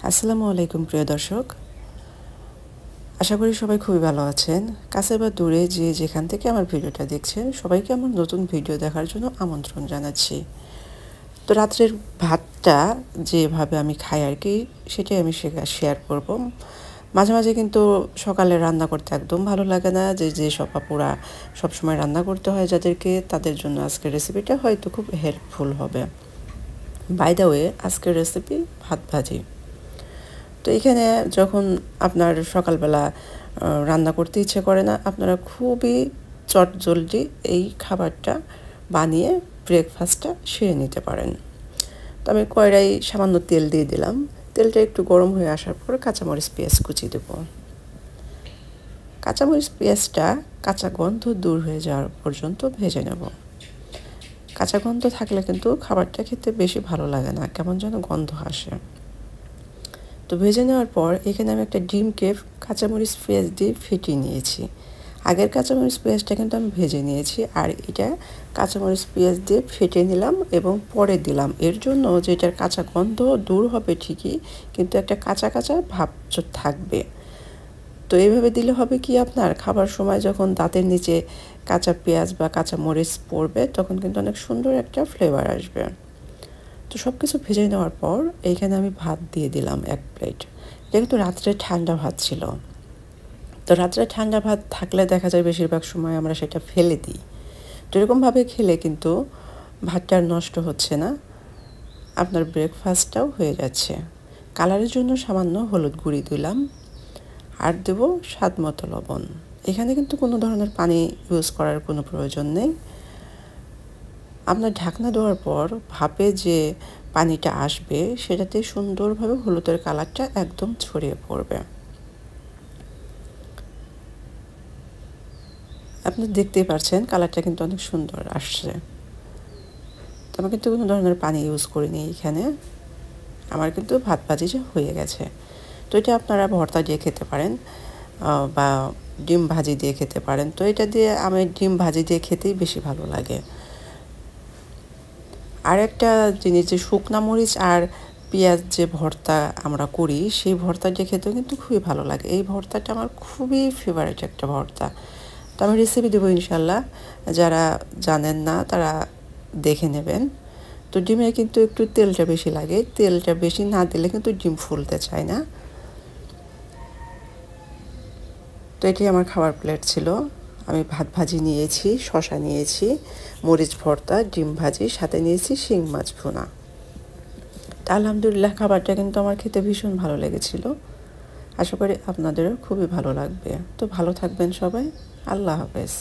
আসসালামু আলাইকুম প্রিয় দর্শক, আশা করি সবাই খুবই ভালো আছেন। কাছে বা দূরে যে যেখান থেকে আমার ভিডিওটা দেখছেন সবাইকে আমার নতুন ভিডিও দেখার জন্য আমন্ত্রণ জানাচ্ছি। তো রাত্রের ভাতটা যেভাবে আমি খাই আর কি, সেটাই আমি শেয়ার করব। মাঝে মাঝে কিন্তু সকালে রান্না করতে একদম ভালো লাগে না, যে সব আপুরা সবসময় রান্না করতে হয় যাদেরকে, তাদের জন্য আজকের রেসিপিটা হয়তো খুব হেল্পফুল হবে। বাই দ্য ওয়ে, আজকের রেসিপি ভাত ভাজি। তো এখানে যখন আপনার সকালবেলা রান্না করতে ইচ্ছে করে না, আপনারা খুবই চটজলদি এই খাবারটা বানিয়ে ব্রেকফাস্টটা সেরে নিতে পারেন। তো আমি কড়াই সামান্য তেল দিয়ে দিলাম। তেলটা একটু গরম হয়ে আসার পর কাঁচামরিচ পেঁয়াজ কুচি দেব। কাঁচামরিচ পেঁয়াজটা কাঁচা গন্ধ দূর হয়ে যাওয়ার পর্যন্ত ভেজে নেব। কাঁচা গন্ধ থাকলে কিন্তু খাবারটা খেতে বেশি ভালো লাগে না, কেমন যেন গন্ধ আসে। তো ভেজে নেওয়ার পর এখানে আমি একটা ডিমকে কাঁচামরিচ পেঁয়াজ দিয়ে ফেটিয়ে নিয়েছি। আগের কাঁচামরিচ পেঁয়াজটা কিন্তু আমি ভেজে নিয়েছি, আর এটা কাঁচামরিচ পেঁয়াজ দিয়ে ফেটে নিলাম এবং পরে দিলাম। এর জন্য যে এটার কাঁচা গন্ধ দূর হবে ঠিকই, কিন্তু একটা কাঁচা কাঁচা ভাব থাকবে। তো এইভাবে দিলে হবে কি, আপনার খাবার সময় যখন দাঁতের নিচে কাঁচা পেঁয়াজ বা কাঁচা মরিচ পড়বে তখন কিন্তু অনেক সুন্দর একটা ফ্লেভার আসবে। তো সব কিছু ভেজে নেওয়ার পর এইখানে আমি ভাত দিয়ে দিলাম 1 প্লেট। এটা কিন্তু রাত্রে ঠান্ডা ভাত ছিল। তো রাত্রে ঠান্ডা ভাত থাকলে দেখা যায় বেশিরভাগ সময় আমরা সেটা ফেলে দিই। তো এরকমভাবে খেলে কিন্তু ভাতটা আর নষ্ট হচ্ছে না, আপনার ব্রেকফাস্টটাও হয়ে যাচ্ছে। কালারের জন্য সামান্য হলুদ গুঁড়ি দিলাম, আর দেব স্বাদ মতো লবণ। এখানে কিন্তু কোনো ধরনের পানি ইউজ করার কোনো প্রয়োজন নেই। আপনার ঢাকনা দেওয়ার পর ভাপে যে পানিটা আসবে সেটাতে সুন্দরভাবে হলুদের কালারটা একদম ছড়িয়ে পড়বে। আপনি দেখতেই পাচ্ছেন কালারটা কিন্তু অনেক সুন্দর আসছে। তো আমি কিন্তু কোনো ধরনের পানি ইউজ করিনি এখানে। আমার কিন্তু ভাত ভাজি হয়ে গেছে। তো এটা আপনারা ভর্তা দিয়ে খেতে পারেন বা ডিম ভাজি দিয়ে খেতে পারেন। তো এটা দিয়ে আমি ডিম ভাজি দিয়ে খেতেই বেশি ভালো লাগে। আর একটা জিনিস, যে শুকনা মরিচ আর পেঁয়াজ যে ভর্তা আমরা করি, সেই ভর্তা দিয়ে খেতেও কিন্তু খুবই ভালো লাগে। এই ভর্তাটা আমার খুবই ফেভারিট একটা ভর্তা। তো আমি রেসিপি দেবো ইনশাল্লাহ, যারা জানেন না তারা দেখে নেবেন। তো ডিমে কিন্তু একটু তেলটা বেশি লাগে, তেলটা বেশি না দিলে কিন্তু ডিম ফুলতে চায় না। তো এটি আমার খাবার প্লেট ছিল। আমি ভাত ভাজি নিয়েছি, শসা নিয়েছি, মরিচ ভর্তা, ডিম ভাজি, সাথে নিয়েছি শিং মাছ ভুনা। তা আলহামদুলিল্লাহ খাবারটা কিন্তু আমার খেতে ভীষণ ভালো লেগেছিল। আশা করি আপনাদেরও খুবই ভালো লাগবে। তো ভালো থাকবেন সবাই। আল্লাহ হাফেজ।